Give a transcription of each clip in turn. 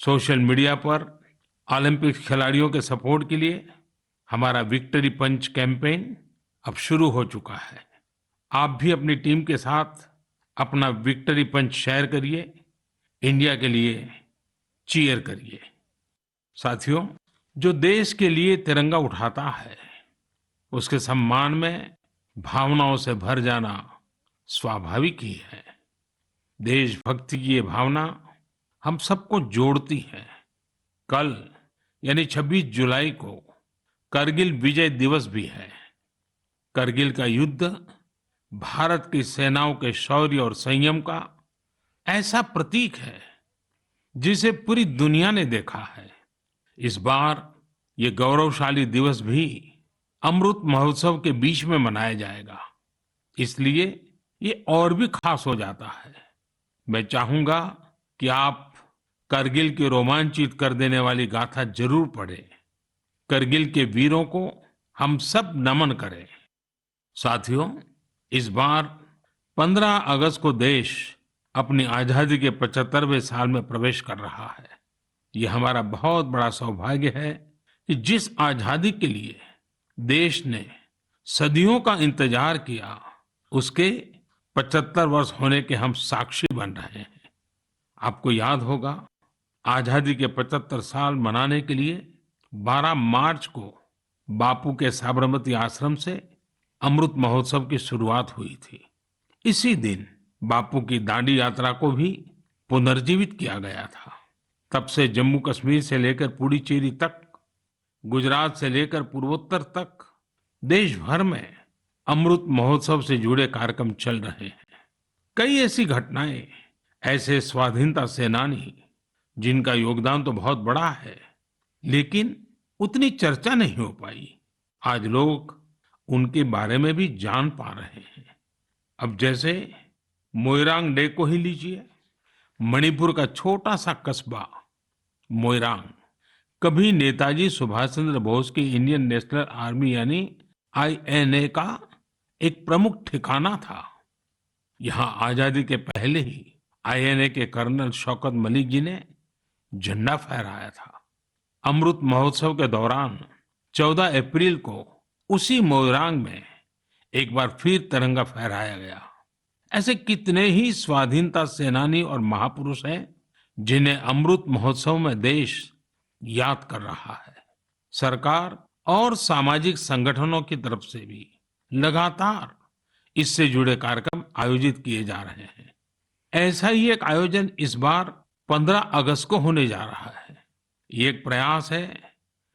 Social media पर Olympic खिलाड़ियों के सपोर्ट के लिए हमारा विक्ट्री पंच कैंपेन अब शुरू हो चुका है। आप भी अपनी टीम के साथ अपना विक्ट्री पंच शेयर करिए, इंडिया के लिए चीयर करिए। साथियों, जो देश के लिए तिरंगा उठाता है, उसके सम्मान में भावनाओं से भर जाना स्वाभाविक ही है। देशभक्ति की ये भावना हम सबको जोड़ती है। कल यानी 26 जुलाई को करगिल विजय दिवस भी है। करगिल का युद्ध भारत की सेनाओं के शौर्य और संयम का ऐसा प्रतीक है जिसे पूरी दुनिया ने देखा है। इस बार ये गौरवशाली दिवस भी अमृत महोत्सव के बीच में मनाया जाएगा, इसलिए ये और भी खास हो जाता है। मैं चाहूंगा कि आप करगिल की रोमांचित कर देने वाली गाथा जरूर पढ़ें। करगिल के वीरों को हम सब नमन करें। साथियों, इस बार 15 अगस्त को देश अपनी आजादी के 75वें साल में प्रवेश कर रहा है। ये हमारा बहुत बड़ा सौभाग्य है कि जिस आजादी के लिए देश ने सदियों का इंतजार किया, उसके 75 वर्ष होने के हम साक्षी बन रहे हैं। आपको याद होगा, आजादी के 75 साल मनाने के लिए 12 मार्च को बापू के साबरमती आश्रम से अमृत महोत्सव की शुरुआत हुई थी। इसी दिन बापू की दांडी यात्रा को भी पुनर्जीवित किया गया था। तब से जम्मू कश्मीर से लेकर पुडुचेरी तक, गुजरात से लेकर पूर्वोत्तर तक देश भर में अमृत महोत्सव से जुड़े कार्यक्रम चल रहे हैं। कई ऐसी घटनाएं, ऐसे स्वाधीनता सेनानी जिनका योगदान तो बहुत बड़ा है, लेकिन उतनी चर्चा नहीं हो पाई, आज लोग उनके बारे में भी जान पा रहे हैं। अब जैसे मोइरांग डे को ही लीजिए। मणिपुर का छोटा सा कस्बा मोइरांग कभी नेताजी सुभाष चंद्र बोस की इंडियन नेशनल आर्मी यानी आईएनए का एक प्रमुख ठिकाना था। यहाँ आजादी के पहले ही आईएनए के कर्नल शौकत मलिक जी ने झंडा फहराया था। अमृत महोत्सव के दौरान 14 अप्रैल को उसी मोइरांग में एक बार फिर तिरंगा फहराया गया। ऐसे कितने ही स्वाधीनता सेनानी और महापुरुष हैं जिन्हें अमृत महोत्सव में देश याद कर रहा है। सरकार और सामाजिक संगठनों की तरफ से भी लगातार इससे जुड़े कार्यक्रम आयोजित किए जा रहे हैं। ऐसा ही एक आयोजन इस बार 15 अगस्त को होने जा रहा है। ये एक प्रयास है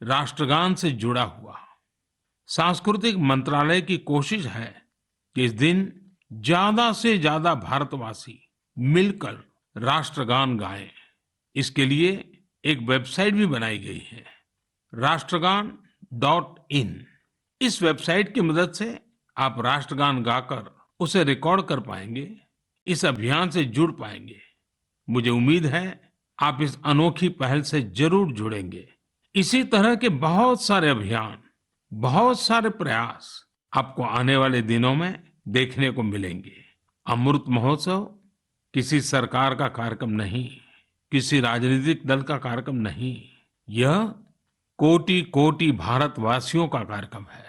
राष्ट्रगान से जुड़ा हुआ। सांस्कृतिक मंत्रालय की कोशिश है कि इस दिन ज्यादा से ज्यादा भारतवासी मिलकर राष्ट्रगान गाएं। इसके लिए एक वेबसाइट भी बनाई गई है, rashtragan.in। इस वेबसाइट की मदद से आप राष्ट्रगान गाकर उसे रिकॉर्ड कर पाएंगे, इस अभियान से जुड़ पाएंगे। मुझे उम्मीद है आप इस अनोखी पहल से जरूर जुड़ेंगे। इसी तरह के बहुत सारे अभियान, बहुत सारे प्रयास आपको आने वाले दिनों में देखने को मिलेंगे। अमृत महोत्सव किसी सरकार का कार्यक्रम नहीं, किसी राजनीतिक दल का कार्यक्रम नहीं, यह कोटि कोटि भारतवासियों का कार्यक्रम है।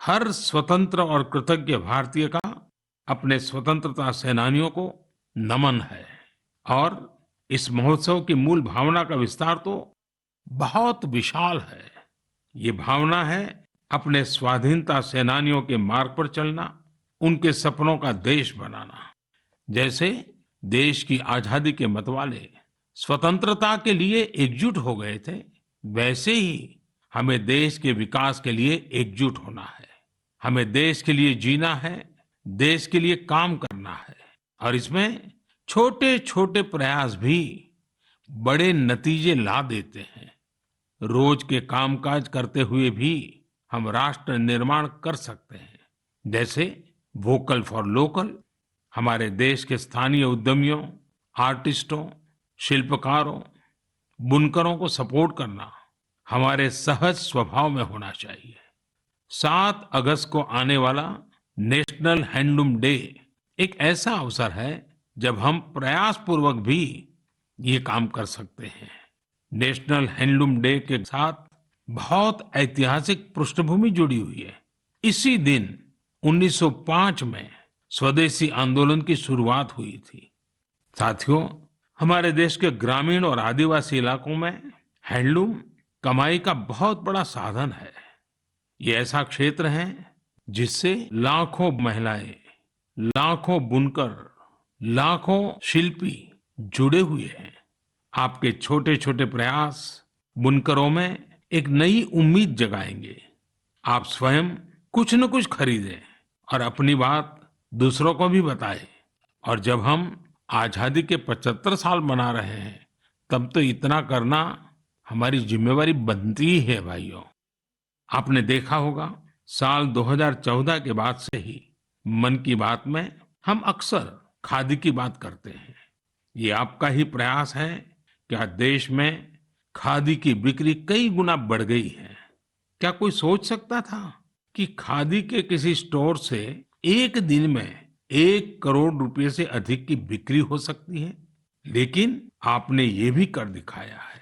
हर स्वतंत्र और कृतज्ञ भारतीय का अपने स्वतंत्रता सेनानियों को नमन है। और इस महोत्सव की मूल भावना का विस्तार तो बहुत विशाल है। ये भावना है अपने स्वाधीनता सेनानियों के मार्ग पर चलना, उनके सपनों का देश बनाना। जैसे देश की आजादी के मतवाले स्वतंत्रता के लिए एकजुट हो गए थे, वैसे ही हमें देश के विकास के लिए एकजुट होना है। हमें देश के लिए जीना है, देश के लिए काम करना है। और इसमें छोटे छोटे प्रयास भी बड़े नतीजे ला देते हैं। रोज के कामकाज करते हुए भी हम राष्ट्र निर्माण कर सकते हैं। जैसे वोकल फॉर लोकल, हमारे देश के स्थानीय उद्यमियों, आर्टिस्टों, शिल्पकारों, बुनकरों को सपोर्ट करना हमारे सहज स्वभाव में होना चाहिए। 7 अगस्त को आने वाला नेशनल हैंडलूम डे एक ऐसा अवसर है जब हम प्रयास पूर्वक भी ये काम कर सकते हैं। नेशनल हैंडलूम डे के साथ बहुत ऐतिहासिक पृष्ठभूमि जुड़ी हुई है। इसी दिन 1905 में स्वदेशी आंदोलन की शुरुआत हुई थी। साथियों, हमारे देश के ग्रामीण और आदिवासी इलाकों में हैंडलूम कमाई का बहुत बड़ा साधन है। ये ऐसा क्षेत्र है जिससे लाखों महिलाएं, लाखों बुनकर, लाखों शिल्पी जुड़े हुए हैं। आपके छोटे छोटे प्रयास बुनकरों में एक नई उम्मीद जगाएंगे। आप स्वयं कुछ न कुछ खरीदें और अपनी बात दूसरों को भी बताएं। और जब हम आजादी के 75 साल मना रहे हैं, तब तो इतना करना हमारी जिम्मेवारी बनती ही है भाइयों। आपने देखा होगा, साल 2014 के बाद से ही मन की बात में हम अक्सर खादी की बात करते हैं। ये आपका ही प्रयास है कि आज देश में खादी की बिक्री कई गुना बढ़ गई है। क्या कोई सोच सकता था कि खादी के किसी स्टोर से एक दिन में 1 करोड़ रुपए से अधिक की बिक्री हो सकती है? लेकिन आपने ये भी कर दिखाया है।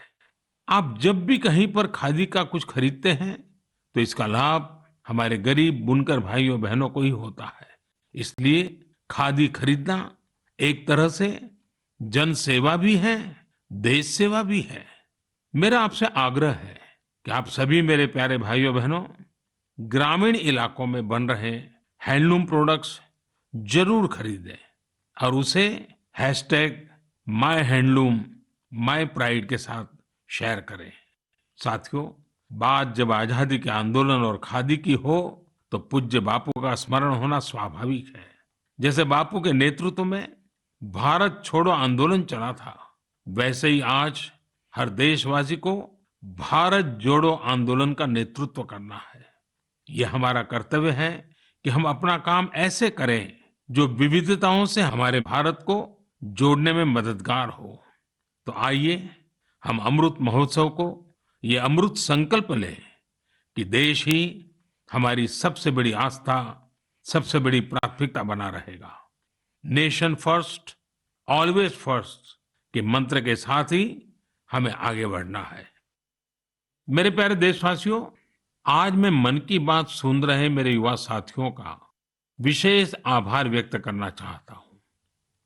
आप जब भी कहीं पर खादी का कुछ खरीदते हैं, तो इसका लाभ हमारे गरीब बुनकर भाइयों बहनों को ही होता है। इसलिए खादी खरीदना एक तरह से जन सेवा भी है, देश सेवा भी है। मेरा आपसे आग्रह है कि आप सभी मेरे प्यारे भाइयों बहनों, ग्रामीण इलाकों में बन रहे हैंडलूम प्रोडक्ट्स जरूर खरीदें और उसे #माय हैंडलूम माय प्राइड के साथ शेयर करें। साथियों, बात जब आजादी के आंदोलन और खादी की हो, तो पूज्य बापू का स्मरण होना स्वाभाविक है। जैसे बापू के नेतृत्व में भारत छोड़ो आंदोलन चला था, वैसे ही आज हर देशवासी को भारत जोड़ो आंदोलन का नेतृत्व करना है। यह हमारा कर्तव्य है कि हम अपना काम ऐसे करें जो विविधताओं से हमारे भारत को जोड़ने में मददगार हो। तो आइए हम अमृत महोत्सव को ये अमृत संकल्प लें कि देश ही हमारी सबसे बड़ी आस्था, सबसे बड़ी प्राथमिकता बना रहेगा। नेशन फर्स्ट, ऑलवेज फर्स्ट के मंत्र के साथ ही हमें आगे बढ़ना है। मेरे प्यारे देशवासियों, आज मैं मन की बात सुन रहे मेरे युवा साथियों का विशेष आभार व्यक्त करना चाहता हूं।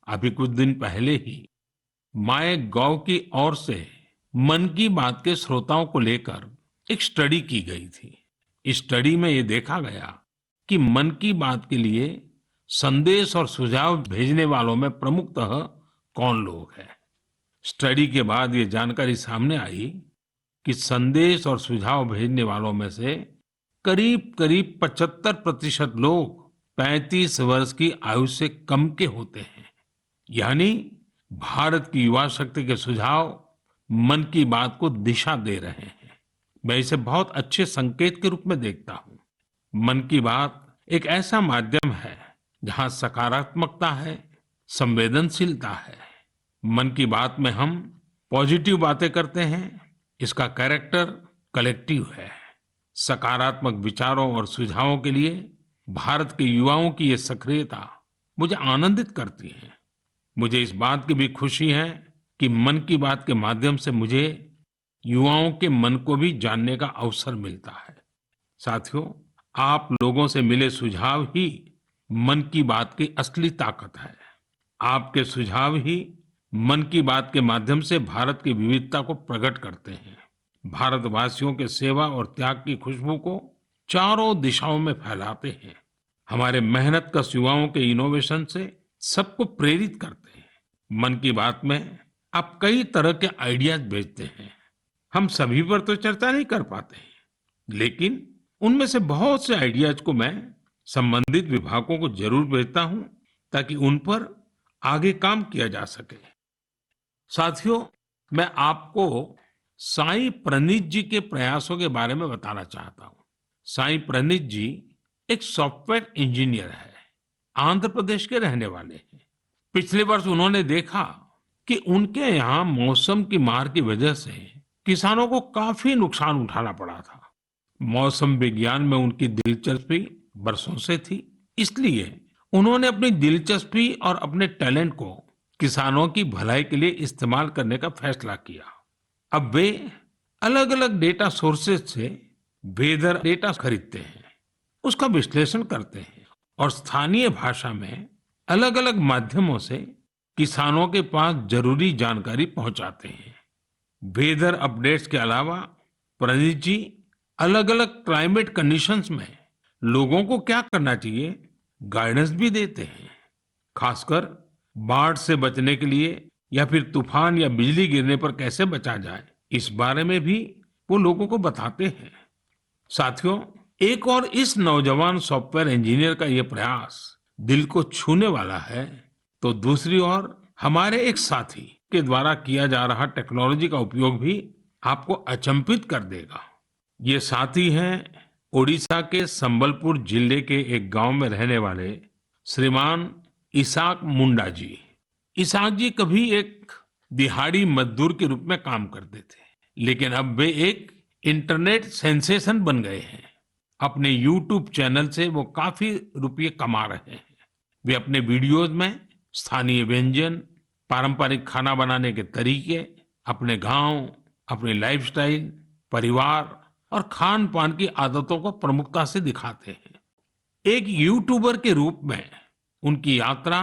अभी कुछ दिन पहले ही माय गॉव की ओर से मन की बात के श्रोताओं को लेकर एक स्टडी की गई थी। इस स्टडी में ये देखा गया कि मन की बात के लिए संदेश और सुझाव भेजने वालों में प्रमुखतः कौन लोग हैं। स्टडी के बाद ये जानकारी सामने आई कि संदेश और सुझाव भेजने वालों में से करीब करीब 75% लोग 35 वर्ष की आयु से कम के होते हैं। यानी भारत की युवा शक्ति के सुझाव मन की बात को दिशा दे रहे हैं। मैं इसे बहुत अच्छे संकेत के रूप में देखता हूं। मन की बात एक ऐसा माध्यम है जहां सकारात्मकता है, संवेदनशीलता है। मन की बात में हम पॉजिटिव बातें करते हैं। इसका कैरेक्टर कलेक्टिव है। सकारात्मक विचारों और सुझावों के लिए भारत के युवाओं की ये सक्रियता मुझे आनंदित करती है। मुझे इस बात की भी खुशी है कि मन की बात के माध्यम से मुझे युवाओं के मन को भी जानने का अवसर मिलता है। साथियों, आप लोगों से मिले सुझाव ही मन की बात की असली ताकत है। आपके सुझाव ही मन की बात के माध्यम से भारत की विविधता को प्रकट करते हैं। भारतवासियों के सेवा और त्याग की खुशबू को चारों दिशाओं में फैलाते हैं। हमारे मेहनतकश युवाओं के इनोवेशन से सबको प्रेरित करते हैं। मन की बात में आप कई तरह के आइडियाज भेजते हैं। हम सभी पर तो चर्चा नहीं कर पाते, लेकिन उनमें से बहुत से आइडियाज को मैं संबंधित विभागों को जरूर भेजता हूं, ताकि उन पर आगे काम किया जा सके। साथियों, मैं आपको साईं प्रणीत जी के प्रयासों के बारे में बताना चाहता हूं। साईं प्रणीत जी एक सॉफ्टवेयर इंजीनियर है, आंध्र प्रदेश के रहने वाले हैं। पिछले वर्ष उन्होंने देखा कि उनके यहाँ मौसम की मार की वजह से किसानों को काफी नुकसान उठाना पड़ा था। मौसम विज्ञान में उनकी दिलचस्पी बरसों से थी, इसलिए उन्होंने अपनी दिलचस्पी और अपने टैलेंट को किसानों की भलाई के लिए इस्तेमाल करने का फैसला किया। अब वे अलग अलग डेटा सोर्सेज से वेदर डेटा खरीदते हैं, उसका विश्लेषण करते हैं और स्थानीय भाषा में अलग अलग माध्यमों से किसानों के पास जरूरी जानकारी पहुंचाते हैं। वेदर अपडेट्स के अलावा प्रणीत जी अलग अलग क्लाइमेट कंडीशंस में लोगों को क्या करना चाहिए गाइडेंस भी देते हैं। खासकर बाढ़ से बचने के लिए या फिर तूफान या बिजली गिरने पर कैसे बचा जाए, इस बारे में भी वो लोगों को बताते हैं। साथियों, एक और इस नौजवान सॉफ्टवेयर इंजीनियर का ये प्रयास दिल को छूने वाला है, तो दूसरी ओर हमारे एक साथी के द्वारा किया जा रहा टेक्नोलॉजी का उपयोग भी आपको अचंभित कर देगा। ये साथी हैं ओडिशा के संबलपुर जिले के एक गांव में रहने वाले श्रीमान इसाक मुंडा जी। इसाक जी कभी एक दिहाड़ी मजदूर के रूप में काम करते थे, लेकिन अब वे एक इंटरनेट सेंसेशन बन गए हैं। अपने यूट्यूब चैनल से वो काफी रुपये कमा रहे हैं। वे अपने वीडियोस में स्थानीय व्यंजन, पारंपरिक खाना बनाने के तरीके, अपने गांव, अपनी लाइफस्टाइल, परिवार और खान पान की आदतों को प्रमुखता से दिखाते हैं। एक यूट्यूबर के रूप में उनकी यात्रा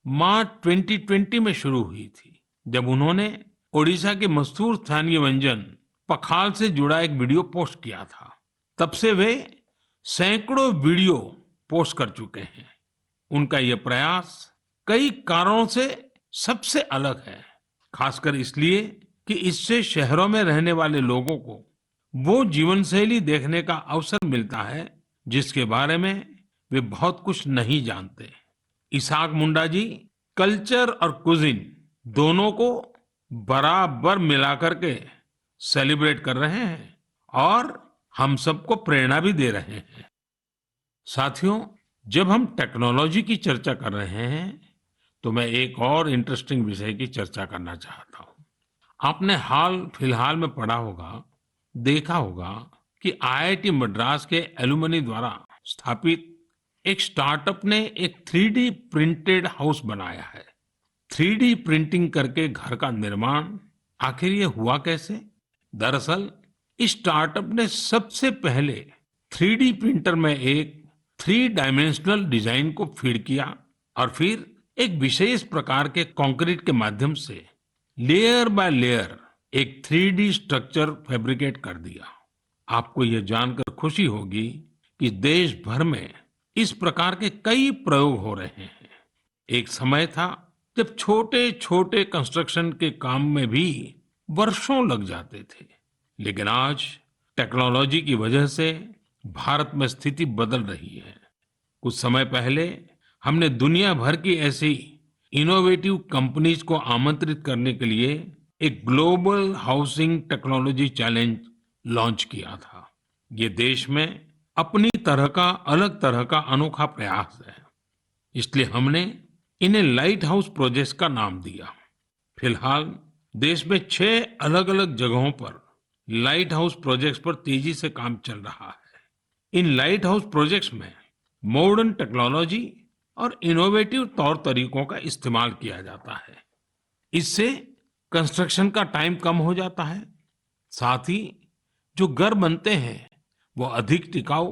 मार्च 2020 में शुरू हुई थी, जब उन्होंने ओडिशा के मशहूर स्थानीय व्यंजन पखाल से जुड़ा एक वीडियो पोस्ट किया था। तब से वे सैकड़ों वीडियो पोस्ट कर चुके हैं। उनका यह प्रयास कई कारणों से सबसे अलग है, खासकर इसलिए कि इससे शहरों में रहने वाले लोगों को वो जीवन शैली देखने का अवसर मिलता है जिसके बारे में वे बहुत कुछ नहीं जानते। इसाक मुंडा जी कल्चर और कुजिन दोनों को बराबर मिलाकर के सेलिब्रेट कर रहे हैं और हम सबको प्रेरणा भी दे रहे हैं। साथियों, जब हम टेक्नोलॉजी की चर्चा कर रहे हैं तो मैं एक और इंटरेस्टिंग विषय की चर्चा करना चाहता हूं। आपने हाल फिलहाल में पढ़ा होगा, देखा होगा कि आईआईटी मद्रास के एलुमनी द्वारा स्थापित एक स्टार्टअप ने एक 3D प्रिंटेड हाउस बनाया है। 3D प्रिंटिंग करके घर का निर्माण आखिर ये हुआ कैसे? दरअसल इस स्टार्टअप ने सबसे पहले 3D प्रिंटर में एक 3 डायमेंशनल डिजाइन को फीड किया और फिर एक विशेष प्रकार के कंक्रीट के माध्यम से लेयर बाय लेयर एक 3D स्ट्रक्चर फैब्रिकेट कर दिया। आपको यह जानकर खुशी होगी कि देश भर में इस प्रकार के कई प्रयोग हो रहे हैं। एक समय था जब छोटे छोटे कंस्ट्रक्शन के काम में भी वर्षों लग जाते थे, लेकिन आज टेक्नोलॉजी की वजह से भारत में स्थिति बदल रही है। कुछ समय पहले हमने दुनिया भर की ऐसी इनोवेटिव कंपनीज को आमंत्रित करने के लिए एक global housing technology challenge launch किया था। ये देश में अपनी तरह का अलग तरह का अनोखा प्रयास है, इसलिए हमने इन्हें लाइट हाउस प्रोजेक्ट्स का नाम दिया। फिलहाल देश में 6 अलग अलग जगहों पर लाइट हाउस प्रोजेक्ट्स पर तेजी से काम चल रहा है। इन लाइट हाउस प्रोजेक्ट्स में मॉडर्न टेक्नोलॉजी और इनोवेटिव तौर तरीकों का इस्तेमाल किया जाता है। इससे कंस्ट्रक्शन का टाइम कम हो जाता है, साथ ही जो घर बनते हैं वो अधिक टिकाऊ,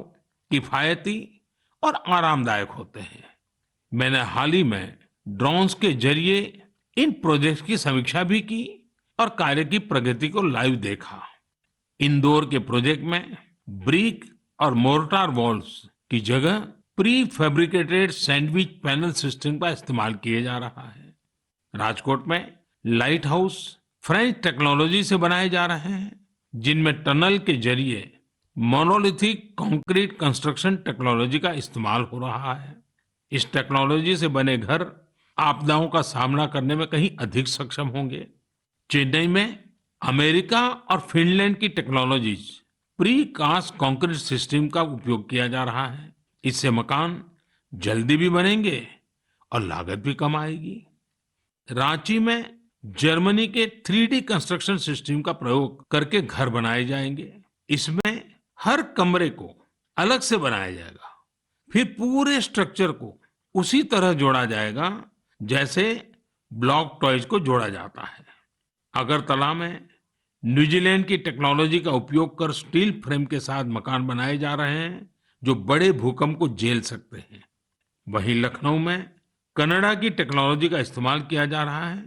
किफायती और आरामदायक होते हैं। मैंने हाल ही में ड्रोन्स के जरिए इन प्रोजेक्ट्स की समीक्षा भी की और कार्य की प्रगति को लाइव देखा। इंदौर के प्रोजेक्ट में ब्रिक और मोर्टार वॉल्स की जगह pre fabricated sandwich panel system का इस्तेमाल किया जा रहा है। राजकोट में लाइट हाउस फ्रेंच टेक्नोलॉजी से बनाए जा रहे हैं, जिनमें टनल के जरिए मोनोलिथिक कंक्रीट कंस्ट्रक्शन टेक्नोलॉजी का इस्तेमाल हो रहा है। इस टेक्नोलॉजी से बने घर आपदाओं का सामना करने में कहीं अधिक सक्षम होंगे। चेन्नई में अमेरिका और फिनलैंड की technologies precast concrete system का उपयोग किया जा रहा है। इससे मकान जल्दी भी बनेंगे और लागत भी कम आएगी। रांची में जर्मनी के 3D कंस्ट्रक्शन सिस्टम का प्रयोग करके घर बनाए जाएंगे। इसमें हर कमरे को अलग से बनाया जाएगा, फिर पूरे स्ट्रक्चर को उसी तरह जोड़ा जाएगा जैसे ब्लॉक टॉयज को जोड़ा जाता है। अगरतला में न्यूजीलैंड की टेक्नोलॉजी का उपयोग कर स्टील फ्रेम के साथ मकान बनाए जा रहे हैं जो बड़े भूकंप को झेल सकते हैं। वहीं लखनऊ में कनाडा की टेक्नोलॉजी का इस्तेमाल किया जा रहा है।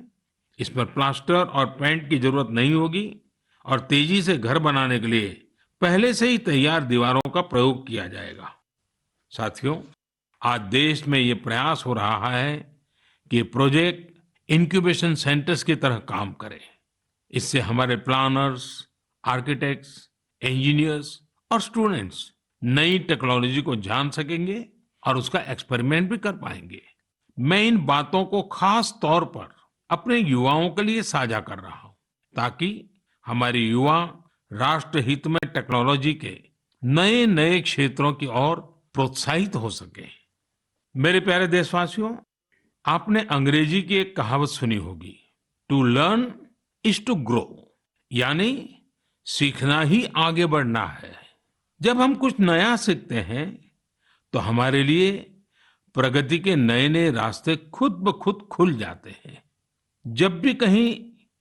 इसमें प्लास्टर और पेंट की जरूरत नहीं होगी और तेजी से घर बनाने के लिए पहले से ही तैयार दीवारों का प्रयोग किया जाएगा। साथियों, आज देश में ये प्रयास हो रहा है कि ये प्रोजेक्ट इंक्यूबेशन सेंटर्स की तरह काम करे। इससे हमारे प्लानर्स, आर्किटेक्ट्स, इंजीनियर्स और स्टूडेंट्स नई टेक्नोलॉजी को जान सकेंगे और उसका एक्सपेरिमेंट भी कर पाएंगे। मैं इन बातों को खास तौर पर अपने युवाओं के लिए साझा कर रहा हूं ताकि हमारे युवा राष्ट्र हित में टेक्नोलॉजी के नए नए क्षेत्रों की ओर प्रोत्साहित हो सके। मेरे प्यारे देशवासियों, आपने अंग्रेजी की एक कहावत सुनी होगी, to learn is to grow, यानी सीखना ही आगे बढ़ना है। जब हम कुछ नया सीखते हैं तो हमारे लिए प्रगति के नए नए रास्ते खुद ब खुद खुल जाते हैं। जब भी कहीं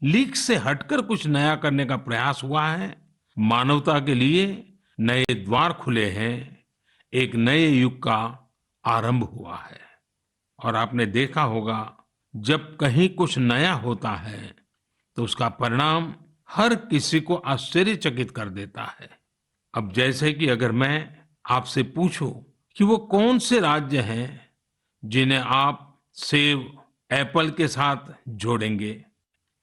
लीक से हटकर कुछ नया करने का प्रयास हुआ है, मानवता के लिए नए द्वार खुले हैं, एक नए युग का आरंभ हुआ है। और आपने देखा होगा, जब कहीं कुछ नया होता है तो उसका परिणाम हर किसी को आश्चर्यचकित कर देता है। अब जैसे कि अगर मैं आपसे पूछूं कि वो कौन से राज्य हैं जिन्हें आप सेब, एप्पल के साथ जोड़ेंगे,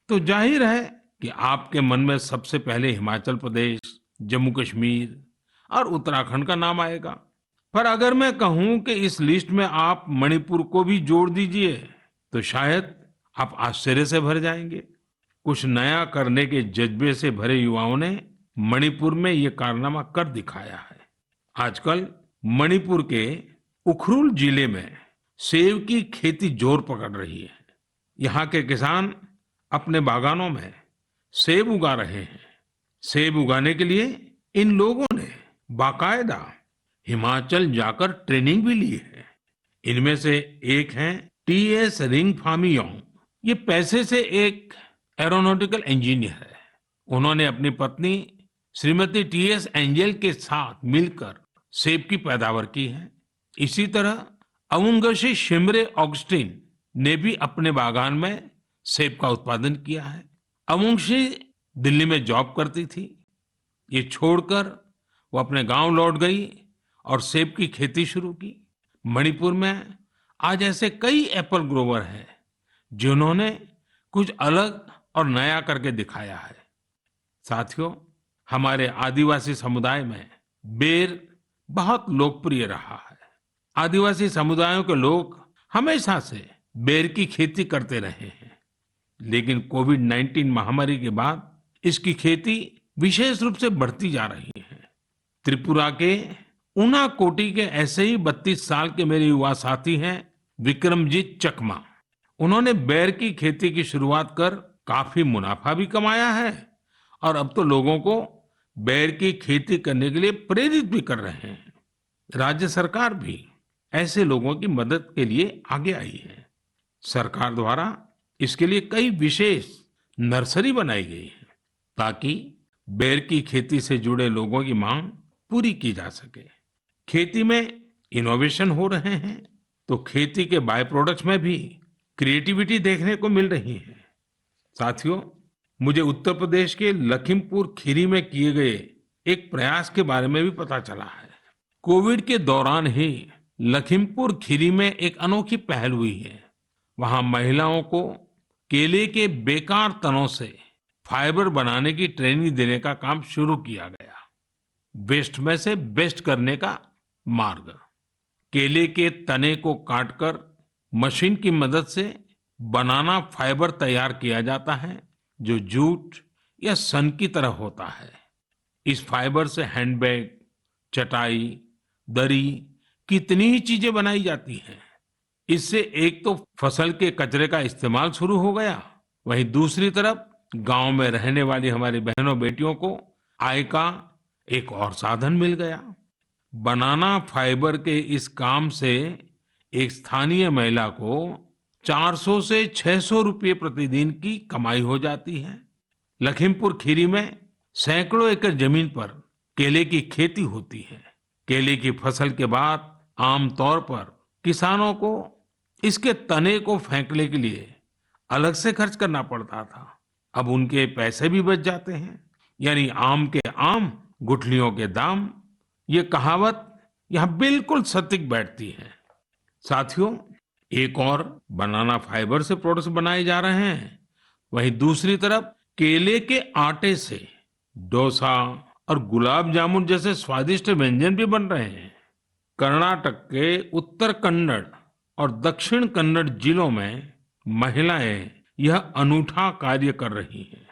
तो जाहिर है कि आपके मन में सबसे पहले हिमाचल प्रदेश, जम्मू कश्मीर और उत्तराखंड का नाम आएगा। पर अगर मैं कहूं कि इस लिस्ट में आप मणिपुर को भी जोड़ दीजिए तो शायद आप आश्चर्य से भर जाएंगे। कुछ नया करने के जज्बे से भरे युवाओं ने मणिपुर में ये कारनामा कर दिखाया है। आजकल मणिपुर के उखरुल जिले में सेब की खेती जोर पकड़ रही है। यहाँ के किसान अपने बागानों में सेब उगा रहे हैं। सेब उगाने के लिए इन लोगों ने बाकायदा हिमाचल जाकर ट्रेनिंग भी ली है। इनमें से एक हैं टीएस रिंगफामीयोंग। ये पैसे से एक एरोनॉटिकल इंजीनियर है। उन्होंने अपनी पत्नी श्रीमती टीएस एंजल के साथ मिलकर सेब की पैदावार की है। इसी तरह अवुंगशी शिमरे ऑगस्टिन ने भी अपने बागान में सेब का उत्पादन किया है। अवुंगशी दिल्ली में जॉब करती थी। ये छोड़कर वो अपने गांव लौट गई और सेब की खेती शुरू की। मणिपुर में आज ऐसे कई एप्पल ग्रोवर हैं जिन्होंने कुछ अलग और नया करके दिखाया है। साथियों, हमारे आदिवासी समुदाय में बेर बहुत लोकप्रिय रहा है। आदिवासी समुदायों के लोग हमेशा से बेर की खेती करते रहे हैं, लेकिन कोविड-19 महामारी के बाद इसकी खेती विशेष रूप से बढ़ती जा रही है। त्रिपुरा के उनाकोटी के ऐसे ही 32 साल के मेरे युवा साथी हैं विक्रमजीत चकमा। उन्होंने बेर की खेती की शुरुआत कर काफी मुनाफा भी कमाया है और अब तो लोगों को बेर की खेती करने के लिए प्रेरित भी कर रहे हैं। राज्य सरकार भी ऐसे लोगों की मदद के लिए आगे आई है। सरकार द्वारा इसके लिए कई विशेष नर्सरी बनाई गई है ताकि बेर की खेती से जुड़े लोगों की मांग पूरी की जा सके। खेती में इनोवेशन हो रहे हैं तो खेती के बाय प्रोडक्ट्स में भी क्रिएटिविटी देखने को मिल रही है। साथियों, मुझे उत्तर प्रदेश के लखीमपुर खीरी में किए गए एक प्रयास के बारे में भी पता चला है। कोविड के दौरान ही लखीमपुर खीरी में एक अनोखी पहल हुई है। वहां महिलाओं को केले के बेकार तनों से फाइबर बनाने की ट्रेनिंग देने का काम शुरू किया गया। वेस्ट में से बेस्ट करने का मार्ग। केले के तने को काटकर मशीन की मदद से बनाना फाइबर तैयार किया जाता है जो जूट या सन की तरह होता है। इस फाइबर से हैंडबैग, चटाई, दरी, कितनी ही चीजें बनाई जाती हैं। इससे एक तो फसल के कचरे का इस्तेमाल शुरू हो गया, वहीं दूसरी तरफ गांव में रहने वाली हमारी बहनों बेटियों को आय का एक और साधन मिल गया। बनाना फाइबर के इस काम से एक स्थानीय महिला को 400 से 600 रुपये प्रतिदिन की कमाई हो जाती है। लखीमपुर खीरी में सैकड़ों एकड़ जमीन पर केले की खेती होती है। केले की फसल के बाद आमतौर पर किसानों को इसके तने को फेंकने के लिए अलग से खर्च करना पड़ता था। अब उनके पैसे भी बच जाते हैं। यानी आम के आम, गुठलियों के दाम। ये कहावत यहाँ बिल्कुल सटीक बैठती है। साथियों, एक और बनाना फाइबर से प्रोडक्ट्स बनाए जा रहे हैं, वहीं दूसरी तरफ केले के आटे से डोसा और गुलाब जामुन जैसे स्वादिष्ट व्यंजन भी बन रहे हैं। कर्नाटक के उत्तर कन्नड़ और दक्षिण कन्नड़ जिलों में महिलाएं यह अनूठा कार्य कर रही हैं।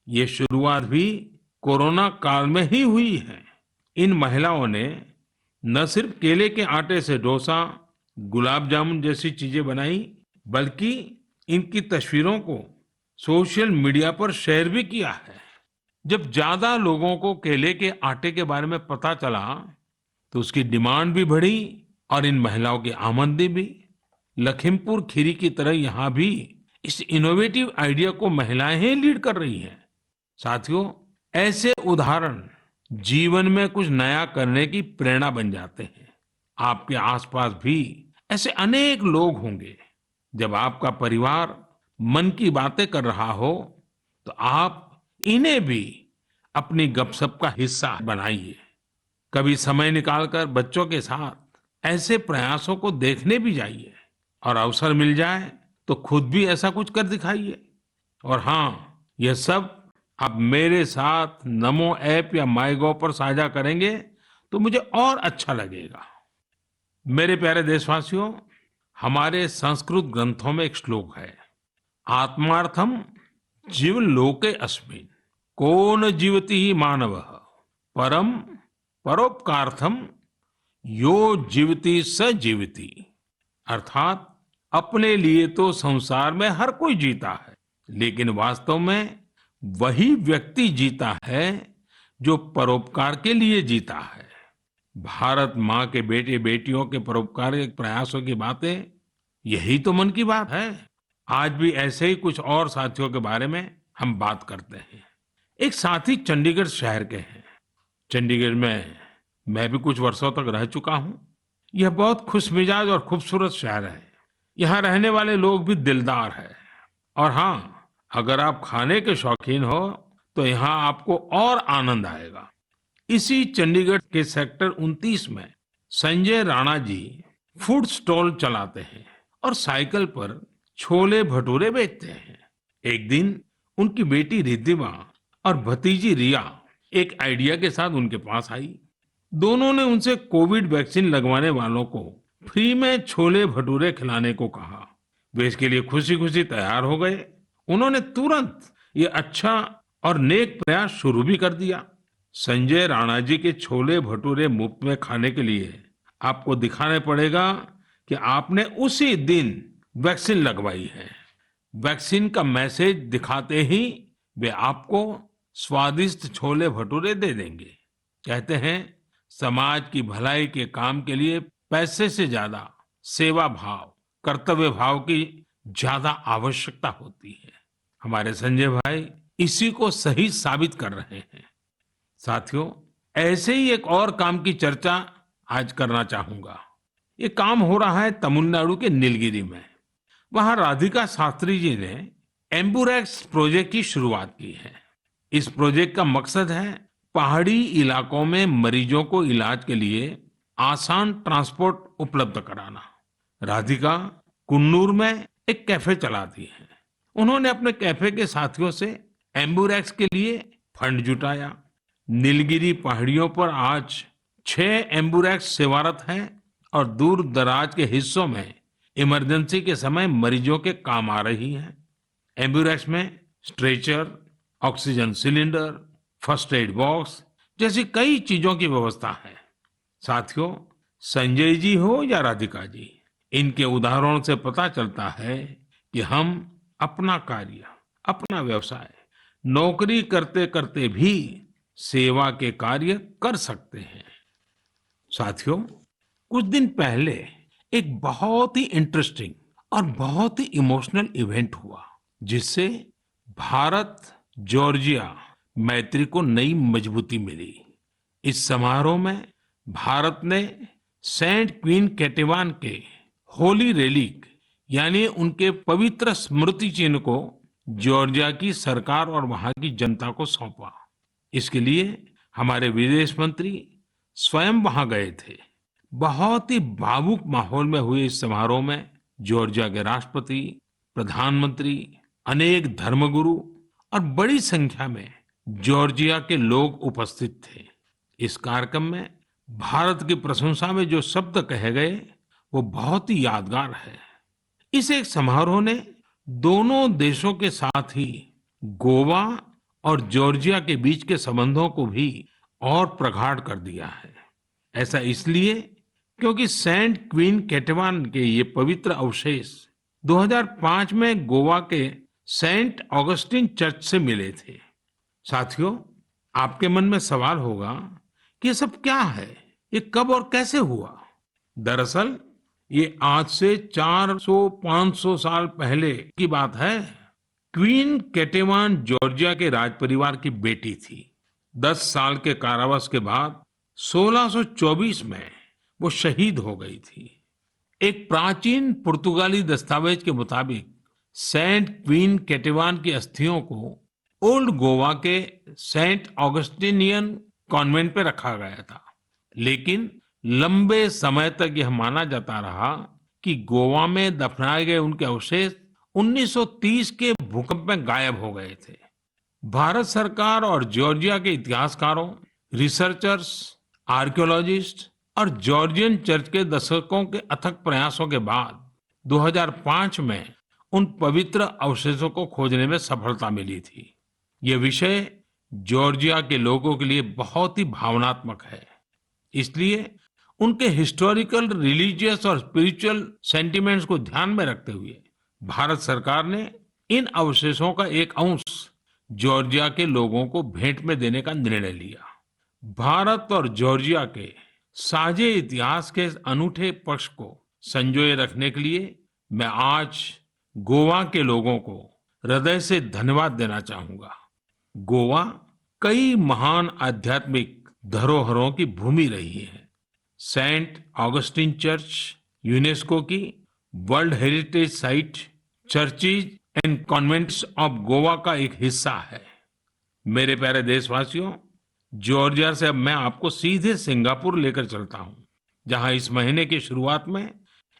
ये शुरुआत भी कोरोना काल में ही हुई है। इन महिलाओं ने न सिर्फ केले के आटे से डोसा, गुलाब जामुन जैसी चीजें बनाई, बल्कि इनकी तस्वीरों को सोशल मीडिया पर शेयर भी किया है। जब ज्यादा लोगों को केले के आटे के बारे में पता चला, तो उसकी डिमांड भी बढ़ी और इन महिलाओं की आमदनी भी। लखीमपुर खीरी की तरह यहाँ भी इस इनोवेटिव आइडिया को महिलाएं ही लीड कर रही हैं। साथियों, ऐसे उदाहरण जीवन में कुछ नया करने की प्रेरणा बन जाते हैं। आपके आसपास भी ऐसे अनेक लोग होंगे। जब आपका परिवार मन की बातें कर रहा हो, तो आप इन्हें भी अपनी गपशप का हिस्सा बनाइए। कभी समय निकालकर बच्चों के साथ ऐसे प्रयासों को देखने भी जाइए, और अवसर मिल जाए तो खुद भी ऐसा कुछ कर दिखाइए। और हाँ, यह सब आप मेरे साथ नमो ऐप या माईगोव पर साझा करेंगे तो मुझे और अच्छा लगेगा। मेरे प्यारे देशवासियों, हमारे संस्कृत ग्रंथों में एक श्लोक है, आत्मार्थम जीवलोके अस्मिन् को न जीवति ही मानवः परम परोपकार्थम यो जीवति स जीवति। अर्थात अपने लिए तो संसार में हर कोई जीता है, लेकिन वास्तव में वही व्यक्ति जीता है जो परोपकार के लिए जीता है। भारत माँ के बेटे बेटियों के परोपकारिक प्रयासों की बातें, यही तो मन की बात है। आज भी ऐसे ही कुछ और साथियों के बारे में हम बात करते हैं। एक साथी चंडीगढ़ शहर के हैं। चंडीगढ़ में मैं भी कुछ वर्षों तक रह चुका हूँ। यह बहुत खुशमिजाज और खूबसूरत शहर है। यहाँ रहने वाले लोग भी दिलदार हैं। और हाँ, अगर आप खाने के शौकीन हो तो यहाँ आपको और आनंद आएगा। इसी चंडीगढ़ के सेक्टर 29 में संजय राणा जी फूड स्टॉल चलाते हैं और साइकिल पर छोले भटूरे बेचते हैं। एक दिन उनकी बेटी रिद्धिमा और भतीजी रिया एक आइडिया के साथ उनके पास आई। दोनों ने उनसे कोविड वैक्सीन लगवाने वालों को फ्री में छोले भटूरे खिलाने को कहा। वे इसके लिए खुशी खुशी तैयार हो गए। उन्होंने तुरंत ये अच्छा और नेक प्रयास शुरू भी कर दिया। संजय राणा जी के छोले भटूरे मुफ्त में खाने के लिए आपको दिखाने पड़ेगा कि आपने उसी दिन वैक्सीन लगवाई है। वैक्सीन का मैसेज दिखाते ही वे आपको स्वादिष्ट छोले भटूरे दे देंगे। कहते हैं, समाज की भलाई के काम के लिए पैसे से ज्यादा सेवा भाव, कर्तव्य भाव की ज्यादा आवश्यकता होती है। हमारे संजय भाई इसी को सही साबित कर रहे हैं। साथियों, ऐसे ही एक और काम की चर्चा आज करना चाहूंगा। ये काम हो रहा है तमिलनाडु के नीलगिरी में। वहां राधिका शास्त्री जी ने एम्बुरेक्स प्रोजेक्ट की शुरुआत की है। इस प्रोजेक्ट का मकसद है पहाड़ी इलाकों में मरीजों को इलाज के लिए आसान ट्रांसपोर्ट उपलब्ध कराना। राधिका कुन्नूर में एक कैफे चलाती है। उन्होंने अपने कैफे के साथियों से एम्बुरेक्स के लिए फंड जुटाया। नीलगिरी पहाड़ियों पर आज 6 एम्बुरेक्स सेवारत हैं और दूर दराज के हिस्सों में इमरजेंसी के समय मरीजों के काम आ रही हैं। एम्बुरेक्स में stretcher, oxygen cylinder, first aid box जैसी कई चीजों की व्यवस्था है। साथियों, संजय जी हो या राधिका जी, इनके उदाहरणों से पता चलता है कि हम अपना कार्य, अपना व्यवसाय, नौकरी करते करते भी सेवा के कार्य कर सकते हैं। साथियों, कुछ दिन पहले एक बहुत ही इंटरेस्टिंग और बहुत ही इमोशनल इवेंट हुआ, जिससे भारत जॉर्जिया मैत्री को नई मजबूती मिली। इस समारोह में भारत ने सेंट क्वीन केटेवान के होली रेलिक यानी उनके पवित्र स्मृति चिन्ह को जॉर्जिया की सरकार और वहां की जनता को सौंपा। इसके लिए हमारे विदेश मंत्री स्वयं वहां गए थे। बहुत ही भावुक माहौल में हुए इस समारोह में जॉर्जिया के राष्ट्रपति, प्रधानमंत्री, अनेक धर्मगुरु और बड़ी संख्या में जॉर्जिया के लोग उपस्थित थे। इस कार्यक्रम में भारत की प्रशंसा में जो शब्द कहे गए वो बहुत ही यादगार है। इस एक समारोह ने दोनों देशों के साथ ही गोवा और जॉर्जिया के बीच के संबंधों को भी और प्रगाढ़ कर दिया है। ऐसा इसलिए क्योंकि सेंट क्वीन केटेवान के ये पवित्र अवशेष 2005 में गोवा के सेंट ऑगस्टिन चर्च से मिले थे। साथियों, आपके मन में सवाल होगा कि ये सब क्या है, ये कब और कैसे हुआ? दरअसल ये आज से 400-500 साल पहले की बात है। क्वीन केटेवान जॉर्जिया के राज परिवार की बेटी थी। 10 साल के कारावास के बाद 1624 में वो शहीद हो गई थी। एक प्राचीन पुर्तगाली दस्तावेज के मुताबिक सेंट क्वीन केटेवान की अस्थियों को ओल्ड गोवा के सेंट ऑगस्टिनियन कॉन्वेंट पे रखा गया था, लेकिन लंबे समय तक यह माना जाता रहा कि गोवा में दफनाए गए उनके अवशेष 1930 के भूकंप में गायब हो गए थे। भारत सरकार और जॉर्जिया के इतिहासकारों, रिसर्चर्स, आर्कियोलॉजिस्ट और जॉर्जियन चर्च के दशकों के अथक प्रयासों के बाद 2005 में उन पवित्र अवशेषों को खोजने में सफलता मिली थी। यह विषय जॉर्जिया के लोगों के लिए बहुत ही भावनात्मक है। इसलिए उनके हिस्टोरिकल, रिलीजियस और स्पिरिचुअल सेंटिमेंट्स को ध्यान में रखते हुए भारत सरकार ने इन अवशेषों का एक अंश जॉर्जिया के लोगों को भेंट में देने का निर्णय लिया। भारत और जॉर्जिया के साझे इतिहास के इस अनूठे पक्ष को संजोए रखने के लिए मैं आज गोवा के लोगों को हृदय से धन्यवाद देना चाहूंगा। गोवा कई महान आध्यात्मिक धरोहरों की भूमि रही है। सेंट ऑगस्टिन चर्च यूनेस्को की world heritage site, churches and convents of Goa का एक हिस्सा है। मेरे प्यारे देशवासियों, जॉर्जिया से अब मैं आपको सीधे सिंगापुर लेकर चलता हूं, जहां इस महीने की शुरुआत में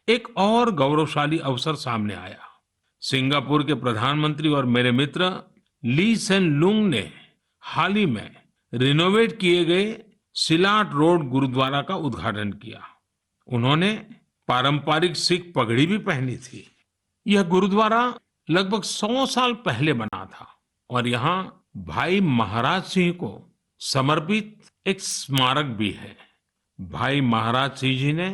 एक और गौरवशाली अवसर सामने आया। सिंगापुर के प्रधानमंत्री और मेरे मित्र ली सेन लुंग ने हाल ही में रिनोवेट किए गए सिलाट रोड गुरुद्वारा का उद्घाटन किया। उन्होंने पारंपरिक सिख पगड़ी भी पहनी थी। यह गुरुद्वारा लगभग 100 साल पहले बना था और यहाँ भाई महाराज सिंह को समर्पित एक स्मारक भी है। भाई महाराज सिंह जी ने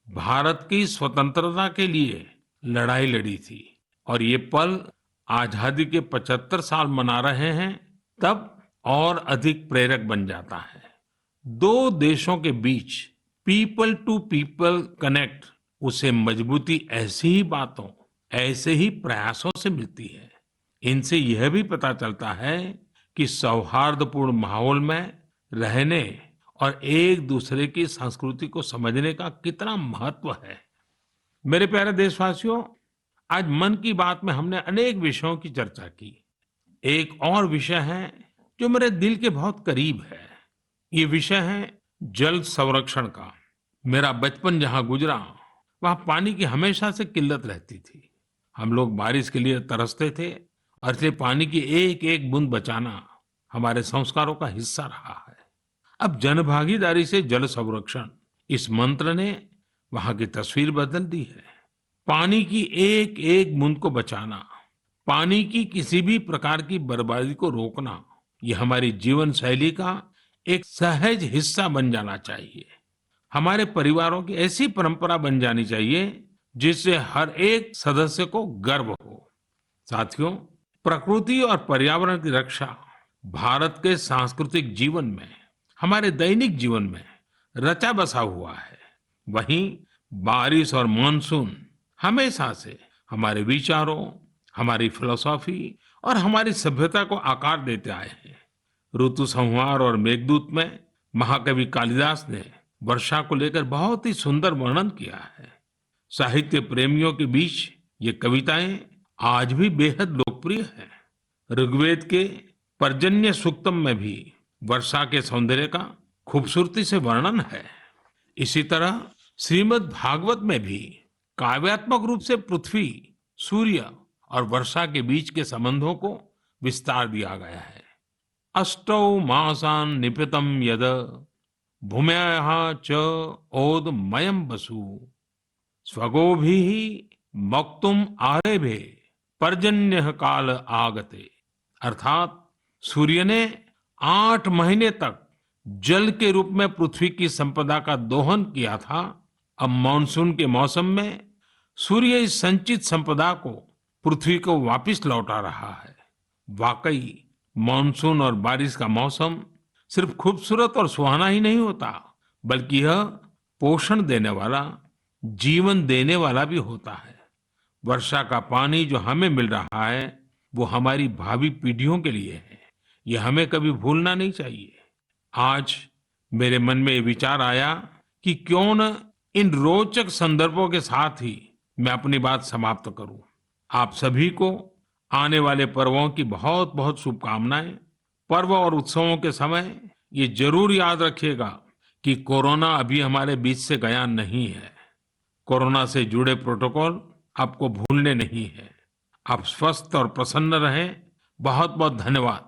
भारत की स्वतंत्रता के लिए लड़ाई लड़ी थी और ये पल आजादी के 75 साल मना रहे हैं तब और अधिक प्रेरक बन जाता है। दो देशों के बीच पीपल टू पीपल कनेक्ट, उसे मजबूती ऐसी ही बातों, ऐसे ही प्रयासों से मिलती है। इनसे यह भी पता चलता है कि सौहार्दपूर्ण माहौल में रहने और एक दूसरे की संस्कृति को समझने का कितना महत्व है। मेरे प्यारे देशवासियों, आज मन की बात में हमने अनेक विषयों की चर्चा की। एक और विषय है जो मेरे दिल के बहुत करीब है। ये विषय है जल संरक्षण का। मेरा बचपन जहां गुजरा वहां पानी की हमेशा से किल्लत रहती थी। हम लोग बारिश के लिए तरसते थे और इसलिए पानी की एक एक बूंद बचाना हमारे संस्कारों का हिस्सा रहा है। अब जनभागीदारी से जल संरक्षण, इस मंत्र ने वहां की तस्वीर बदल दी है। पानी की एक एक बूंद को बचाना, पानी की किसी भी प्रकार की बर्बादी को रोकना, ये हमारी जीवन शैली का एक सहज हिस्सा बन जाना चाहिए। हमारे परिवारों की ऐसी परंपरा बन जानी चाहिए जिससे हर एक सदस्य को गर्व हो। साथियों, प्रकृति और पर्यावरण की रक्षा भारत के सांस्कृतिक जीवन में, हमारे दैनिक जीवन में रचा बसा हुआ है। वहीं बारिश और मानसून हमेशा से हमारे विचारों, हमारी फिलॉसफी और हमारी सभ्यता को आकार देते आए हैं। ऋतु संहार और मेघदूत में महाकवि कालिदास ने वर्षा को लेकर बहुत ही सुंदर वर्णन किया है। साहित्य प्रेमियों के बीच ये कविताएं आज भी बेहद लोकप्रिय हैं। ऋग्वेद के पर्जन्य सूक्तम में भी वर्षा के सौंदर्य का खूबसूरती से वर्णन है। इसी तरह श्रीमद् भागवत में भी काव्यात्मक रूप से पृथ्वी, सूर्य और वर्षा के बीच के संबंधों को विस्तार दिया गया है। अष्टौ मासान् निपीतं यद भूम्याः च ओदमयं वसु स्वगोभिः मक्तुम आरेभे पर्जन्य काल आगते। अर्थात सूर्य ने 8 महीने तक जल के रूप में पृथ्वी की संपदा का दोहन किया था। अब मानसून के मौसम में सूर्य इस संचित संपदा को पृथ्वी को वापस लौटा रहा है। वाकई मानसून और बारिश का मौसम सिर्फ खूबसूरत और सुहाना ही नहीं होता, बल्कि यह पोषण देने वाला, जीवन देने वाला भी होता है। वर्षा का पानी जो हमें मिल रहा है वो हमारी भावी पीढ़ियों के लिए है। ये हमें कभी भूलना नहीं चाहिए। आज मेरे मन में ये विचार आया कि क्यों न इन रोचक संदर्भों के साथ ही मैं अपनी बात समाप्त करूं। आप सभी को आने वाले पर्वों की बहुत बहुत शुभकामनाएं। पर्व और उत्सवों के समय ये जरूर याद रखिएगा कि कोरोना अभी हमारे बीच से गया नहीं है। कोरोना से जुड़े प्रोटोकॉल आपको भूलने नहीं है। आप स्वस्थ और प्रसन्न रहें। बहुत बहुत धन्यवाद।